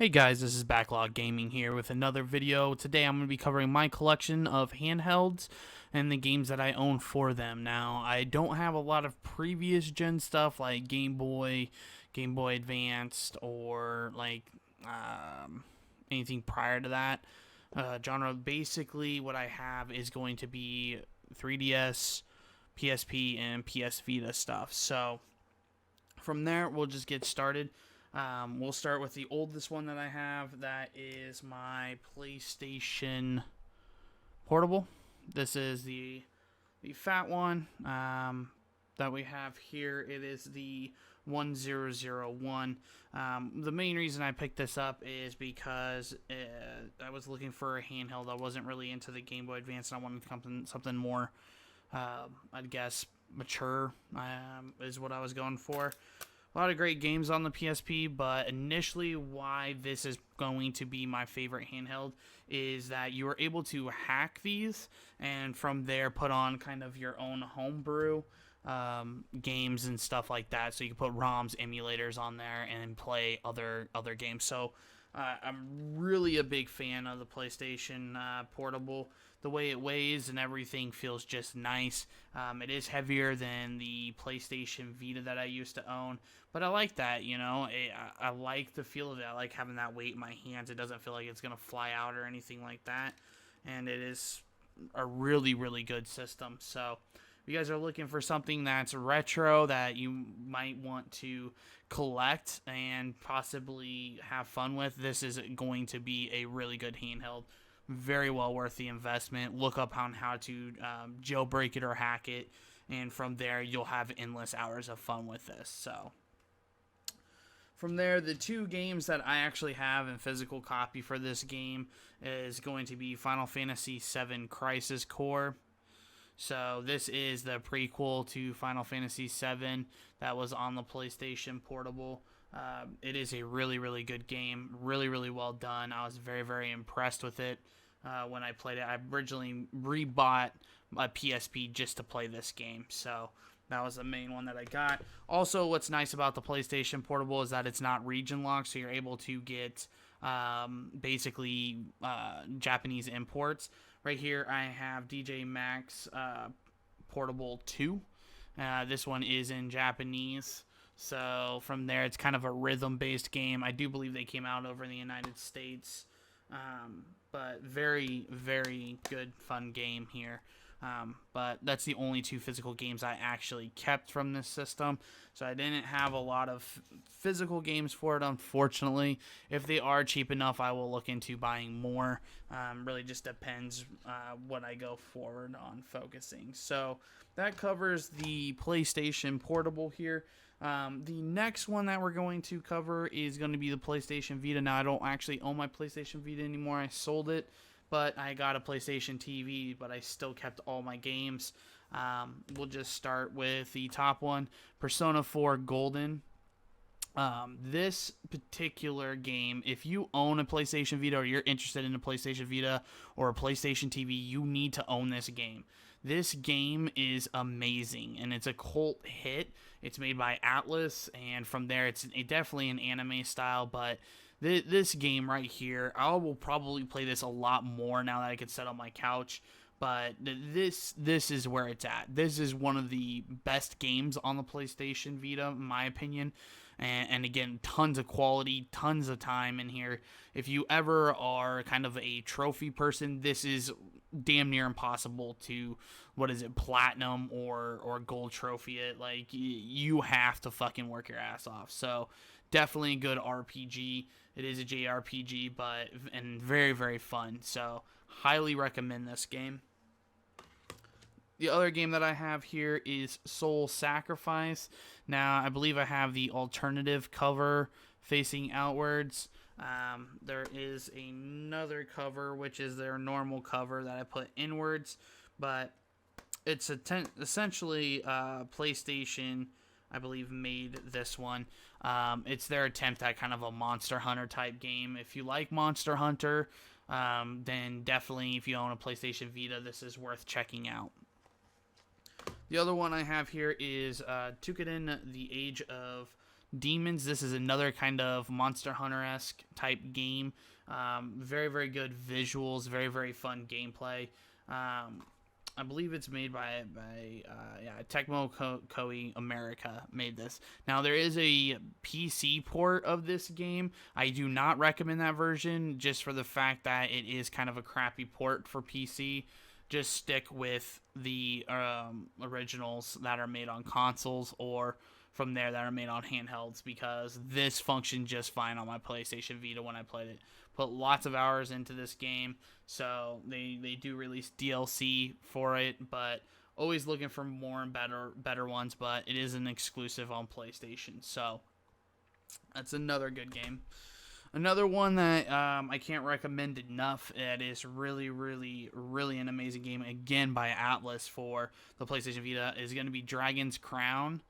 Hey guys, this is Backlog Gaming here with another video. Today I'm going to be covering my collection of handhelds and the games that I own for them. Now, I don't have a lot of previous gen stuff like Game Boy, Game Boy Advanced, or anything prior to that genre. Basically, what I have is going to be 3DS, PSP, and PS Vita stuff. So, from there, we'll just get started. We'll start with the oldest one that I have. That is my PlayStation Portable. This is the fat one that we have here. It is the 1001. The main reason I picked this up is because I was looking for a handheld. I wasn't really into the Game Boy Advance, and I wanted something more, I'd guess, mature is what I was going for. A lot of great games on the PSP, but initially why this is going to be my favorite handheld is that you are able to hack these and from there put on kind of your own homebrew games and stuff like that. So you can put ROMs, emulators on there and play other games. So I'm really a big fan of the PlayStation Portable. The way it weighs and everything feels just nice. It is heavier than the PlayStation Vita that I used to own, but I like that, you know. I like the feel of it. I like having that weight in my hands. It doesn't feel like it's going to fly out or anything like that, and it is a really, really good system. So if you guys are looking for something that's retro that you might want to collect and possibly have fun with, this is going to be a really good handheld. Very well worth the investment. Look up on how to jailbreak it or hack it, and from there you'll have endless hours of fun with this. So from there, the two games that I actually have in physical copy for this game is going to be Final Fantasy VII Crisis Core. So this is the prequel to Final Fantasy VII that was on the PlayStation Portable. It is a really, really good game. Really, really well done. I was very, very impressed with it when I played it. I originally rebought a PSP just to play this game. So that was the main one that I got. Also, what's nice about the PlayStation Portable is that it's not region locked, so you're able to get basically Japanese imports. Right here, I have DJ Max Portable 2. This one is in Japanese. So from there, it's kind of a rhythm-based game. I do believe they came out over in the United States. But very, very good, fun game here. But that's the only two physical games I actually kept from this system. So I didn't have a lot of physical games for it, unfortunately. If they are cheap enough, I will look into buying more. Really just depends what I go forward on focusing. So that covers the PlayStation Portable here. The next one that we're going to cover is going to be the PlayStation Vita. Now, I don't actually own my PlayStation Vita anymore. I sold it, but I got a PlayStation TV, but I still kept all my games. We'll just start with the top one, Persona 4 Golden. This particular game, if you own a PlayStation Vita or you're interested in a PlayStation Vita or a PlayStation TV, you need to own this game. This game is amazing, and it's a cult hit. It's made by Atlas, and from there, it's definitely an anime style, but this game right here, I will probably play this a lot more now that I can sit on my couch, but this is where it's at. This is one of the best games on the PlayStation Vita, in my opinion. And again, tons of quality, tons of time in here. If you ever are kind of a trophy person, this is damn near impossible to, platinum or gold trophy it. Like, you have to fucking work your ass off. So, definitely a good RPG. It is a JRPG, and very, very fun. So, highly recommend this game. The other game that I have here is Soul Sacrifice. Now, I believe I have the alternative cover facing outwards. There is another cover, which is their normal cover that I put inwards. But it's essentially PlayStation, I believe, made this one. It's their attempt at kind of a Monster Hunter type game. If you like Monster Hunter, then definitely if you own a PlayStation Vita, this is worth checking out. The other one I have here is Tukiden, The Age of Demons. This is another kind of Monster Hunter-esque type game. Very, very good visuals, very, very fun gameplay. I believe it's made by Tecmo Koei America made this. Now, there is a PC port of this game. I do not recommend that version just for the fact that it is kind of a crappy port for PC. Just stick with the originals that are made on consoles, or from there that are made on handhelds, because this functioned just fine on my PlayStation Vita when I played it. Put lots of hours into this game, so they do release DLC for it, but always looking for more and better ones, but it is an exclusive on PlayStation, so that's another good game. Another one that I can't recommend enough, it is really, really, really an amazing game, again by Atlas for the PlayStation Vita, is going to be Dragon's Crown.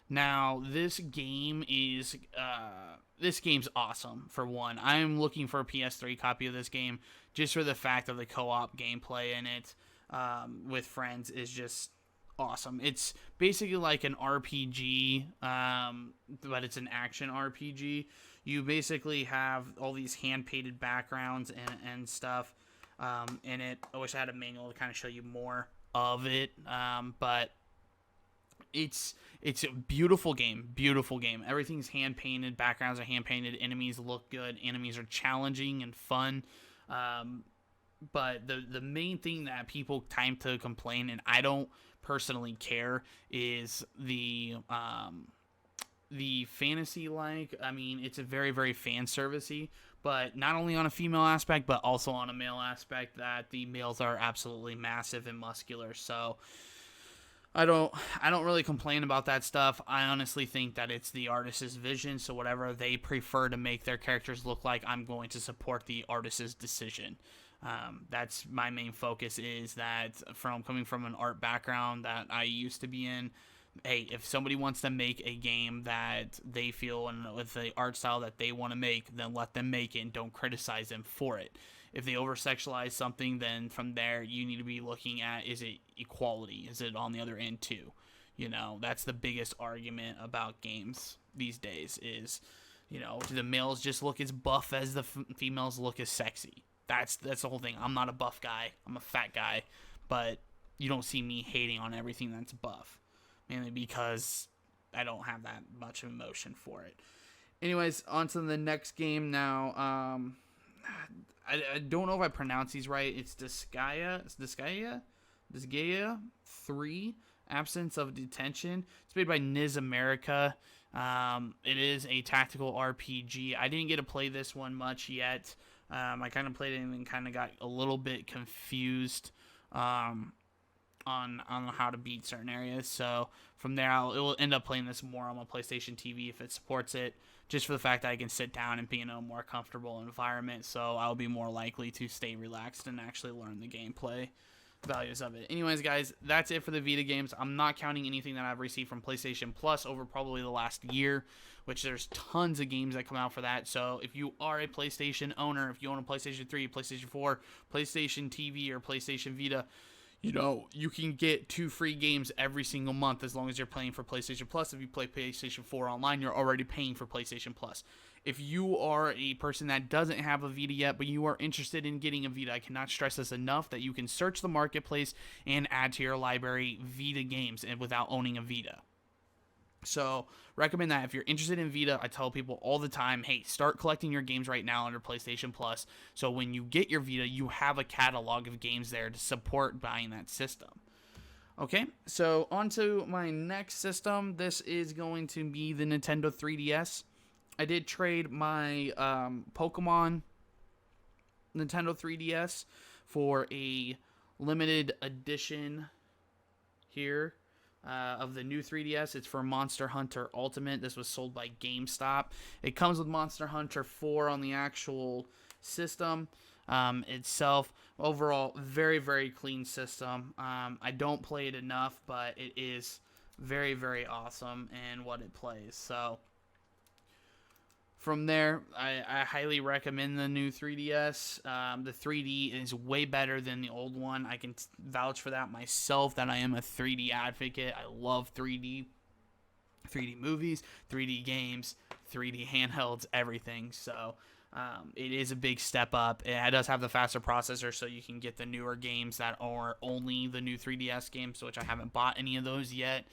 Now, this game's awesome, for one. I'm looking for a PS3 copy of this game just for the fact of the co-op gameplay in it with friends is just awesome. It's basically like an RPG, but it's an action RPG. You basically have all these hand-painted backgrounds and stuff in it. I wish I had a manual to kind of show you more of it, but it's a beautiful game. Everything's hand painted, backgrounds are hand painted, enemies look good, enemies are challenging and fun. But the main thing that people time to complain, and I don't personally care, is the fantasy I mean, it's a very, very fan servicey, but not only on a female aspect, but also on a male aspect, that the males are absolutely massive and muscular. So I don't really complain about that stuff. I honestly think that it's the artist's vision, so whatever they prefer to make their characters look like, I'm going to support the artist's decision. That's my main focus, is that coming from an art background that I used to be in, hey, if somebody wants to make a game that they feel and with the art style that they want to make, then let them make it and don't criticize them for it. If they over-sexualize something, then from there, you need to be looking at, is it equality? Is it on the other end, too? You know, that's the biggest argument about games these days is, you know, do the males just look as buff as the females look as sexy? That's the whole thing. I'm not a buff guy. I'm a fat guy. But you don't see me hating on everything that's buff. Mainly because I don't have that much emotion for it. Anyways, on to the next game now. I don't know if I pronounce these right. It's Disgaea 3, Absence of Detention. It's made by Niz America. It is a tactical RPG. I didn't get to play this one much yet. I kind of played it and kind of got a little bit confused on how to beat certain areas. So from there, it will end up playing this more on my PlayStation TV if it supports it, just for the fact that I can sit down and be in a more comfortable environment. So I'll be more likely to stay relaxed and actually learn the gameplay values of it. Anyways, guys, that's it for the Vita games. I'm not counting anything that I've received from PlayStation Plus over probably the last year, which there's tons of games that come out for that. So if you are a PlayStation owner, if you own a PlayStation 3, PlayStation 4, PlayStation TV, or PlayStation Vita, you know, you can get 2 free games every single month as long as you're paying for PlayStation Plus. If you play PlayStation 4 online, you're already paying for PlayStation Plus. If you are a person that doesn't have a Vita yet, but you are interested in getting a Vita, I cannot stress this enough, that you can search the marketplace and add to your library Vita games and without owning a Vita. So, recommend that. If you're interested in Vita, I tell people all the time, hey, start collecting your games right now under PlayStation Plus, so when you get your Vita, you have a catalog of games there to support buying that system. Okay, so on to my next system. This is going to be the Nintendo 3DS. I did trade my Pokemon Nintendo 3DS for a limited edition here of the new 3DS. It's for Monster Hunter Ultimate. This was sold by GameStop. It comes with Monster Hunter 4 on the actual system itself. Overall, very, very clean system. I don't play it enough, but it is very, very awesome in what it plays. So from there, I highly recommend the new 3DS. The 3D is way better than the old one. I can vouch for that myself, that I am a 3D advocate. I love 3D. 3D movies, 3D games, 3D handhelds, everything. So it is a big step up. It does have the faster processor, so you can get the newer games that are only the new 3DS games, which I haven't bought any of those yet.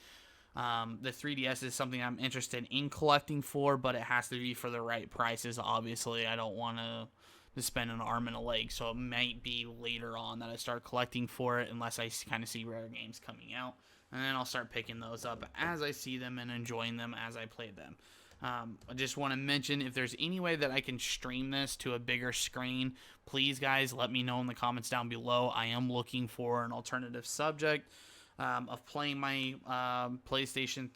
The 3DS is something I'm interested in collecting for, but it has to be for the right prices. Obviously, I don't want to spend an arm and a leg, so it might be later on that I start collecting for it, unless I kind of see rare games coming out, and then I'll start picking those up as I see them and enjoying them as I play them. I just want to mention, if there's any way that I can stream this to a bigger screen, please guys let me know in the comments down below. I am looking for an alternative subject of playing my PlayStation,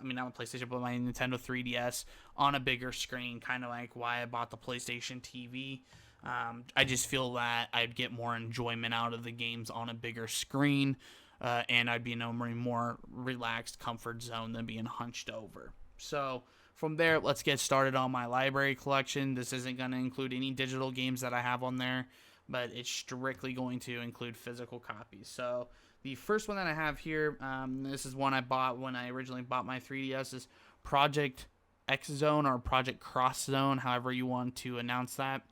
not my PlayStation, but my Nintendo 3DS on a bigger screen, kind of like why I bought the PlayStation TV. I just feel that I'd get more enjoyment out of the games on a bigger screen, and I'd be in a more relaxed comfort zone than being hunched over. So from there, let's get started on my library collection. This isn't going to include any digital games that I have on there, but it's strictly going to include physical copies. So the first one that I have here, this is one I bought when I originally bought my 3DS, is Project X Zone or Project Cross Zone, however you want to announce that.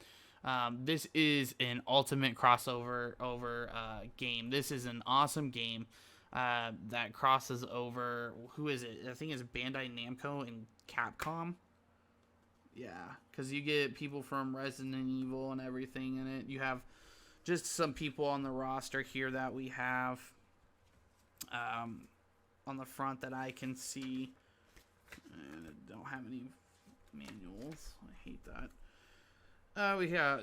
This is an ultimate crossover game. This is an awesome game that crosses over, who is it? I think it's Bandai Namco and Capcom. Yeah, because you get people from Resident Evil and everything in it. You have just some people on the roster here that we have on the front that I can see. And I don't have any manuals. I hate that. We got,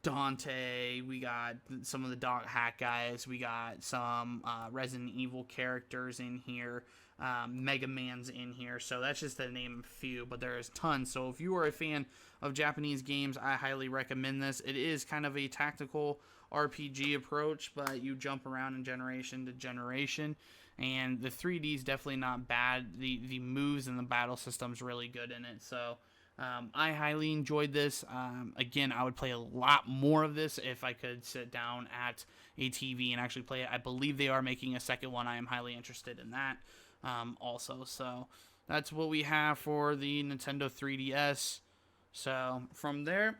Dante. We got some of the Dog Hack guys. We got some Resident Evil characters in here. Mega Man's in here. So that's just to name a few, but there's tons. So if you are a fan of Japanese games, I highly recommend this. It is kind of a tactical RPG approach, but you jump around in generation to generation. And the 3D is definitely not bad. The moves and the battle system's really good in it. So I highly enjoyed this. Again, I would play a lot more of this if I could sit down at a TV and actually play it. I believe they are making a second one. I am highly interested in that also. So that's what we have for the Nintendo 3DS. So from there,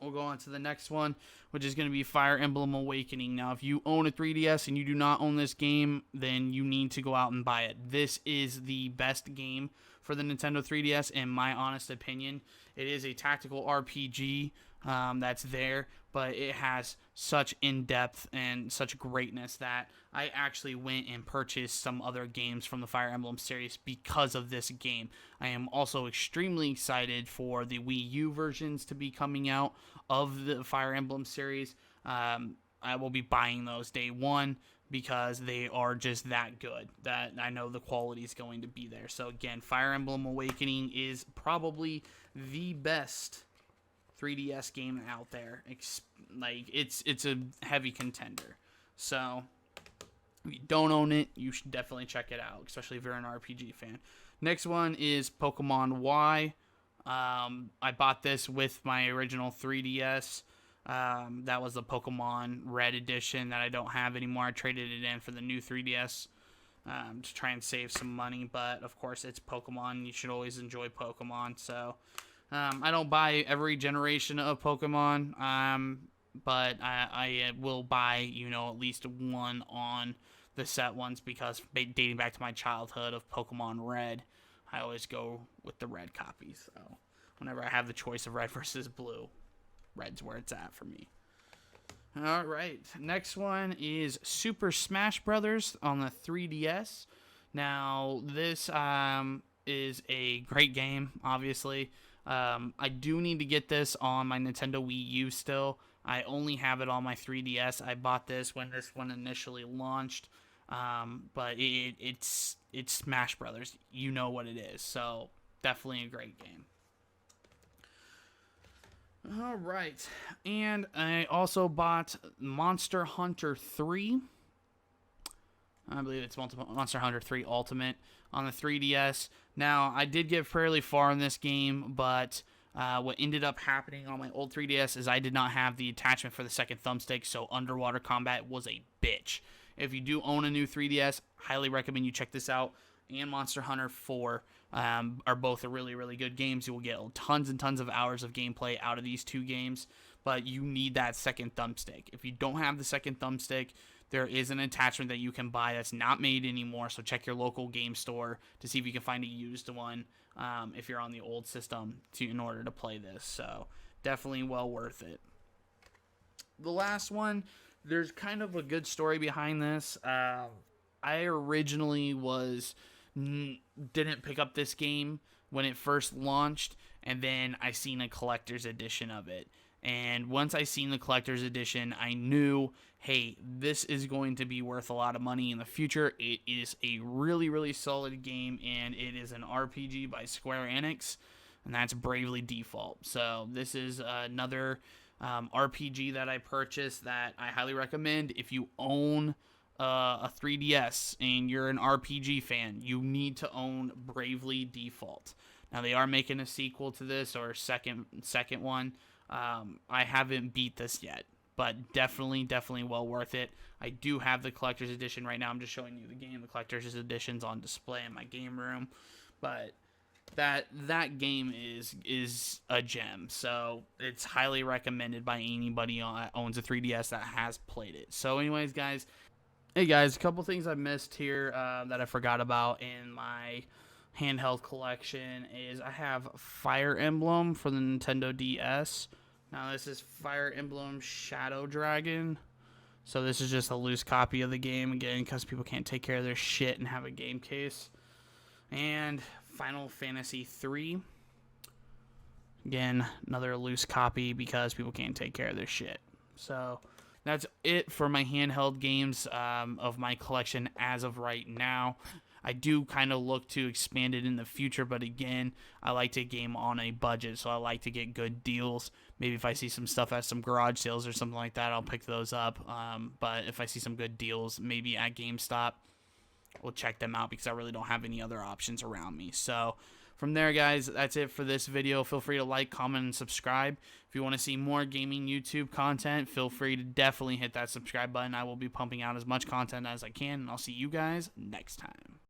we'll go on to the next one, which is going to be Fire Emblem Awakening. Now, if you own a 3DS and you do not own this game, then you need to go out and buy it. This is the best game for the Nintendo 3DS, in my honest opinion. It is a tactical RPG that's there, but it has such in-depth and such greatness that I actually went and purchased some other games from the Fire Emblem series because of this game. I am also extremely excited for the Wii U versions to be coming out of the Fire Emblem series. I will be buying those day one because they are just that good, that I know the quality is going to be there. So again, Fire Emblem Awakening is probably the best 3DS game out there. It's a heavy contender. So if you don't own it, you should definitely check it out, especially if you're an RPG fan. Next one is Pokemon Y. I bought this with my original 3DS. That was the Pokemon Red edition that I don't have anymore. I traded it in for the new 3DS to try and save some money. But, of course, it's Pokemon. You should always enjoy Pokemon. So I don't buy every generation of Pokemon, but I will buy, at least one on the set ones because dating back to my childhood of Pokemon Red, I always go with the red copies. So whenever I have the choice of red versus blue, red's where it's at for me. All right, next one is Super Smash Brothers on the 3DS. Now, this is a great game, obviously. I do need to get this on my Nintendo Wii U still. I only have it on my 3DS. I bought this when this one initially launched. But it's Smash Brothers. You know what it is. So definitely a great game. All right. And I also bought Monster Hunter 3. I believe it's Monster Hunter 3 Ultimate on the 3DS. Now, I did get fairly far in this game, but what ended up happening on my old 3DS is I did not have the attachment for the second thumbstick, so underwater combat was a bitch. If you do own a new 3DS, highly recommend you check this out. and Monster Hunter 4 are both really, really good games. You will get tons and tons of hours of gameplay out of these 2 games, but you need that second thumbstick. If you don't have the second thumbstick, there is an attachment that you can buy that's not made anymore, so check your local game store to see if you can find a used one if you're on the old system in order to play this. So definitely well worth it. The last one, there's kind of a good story behind this. I originally didn't pick up this game when it first launched, and then I seen a collector's edition of it. And once I seen the collector's edition, I knew, hey, this is going to be worth a lot of money in the future. It is a really, really solid game, and it is an RPG by Square Enix, and that's Bravely Default. So this is another RPG that I purchased that I highly recommend. If you own a 3DS and you're an RPG fan, you need to own Bravely Default. Now, they are making a sequel to this, or second one. I haven't beat this yet, but definitely well worth it. I do have the collector's edition right now. I'm just showing you the game. The collector's edition's on display in my game room, but that game is a gem. So it's highly recommended by anybody that owns a 3DS that has played it. So anyways, guys, hey guys, a couple things I missed here that I forgot about in my handheld collection is I have Fire Emblem for the Nintendo DS. Now this is Fire Emblem Shadow Dragon. So this is just a loose copy of the game, again, because people can't take care of their shit and have a game case. And Final Fantasy III. Again, another loose copy because people can't take care of their shit. So that's it for my handheld games of my collection as of right now. I do kind of look to expand it in the future, but again, I like to game on a budget, so I like to get good deals. Maybe if I see some stuff at some garage sales or something like that, I'll pick those up. But if I see some good deals, maybe at GameStop, we'll check them out because I really don't have any other options around me. So from there, guys, that's it for this video. Feel free to like, comment, and subscribe. If you want to see more gaming YouTube content, feel free to definitely hit that subscribe button. I will be pumping out as much content as I can, and I'll see you guys next time.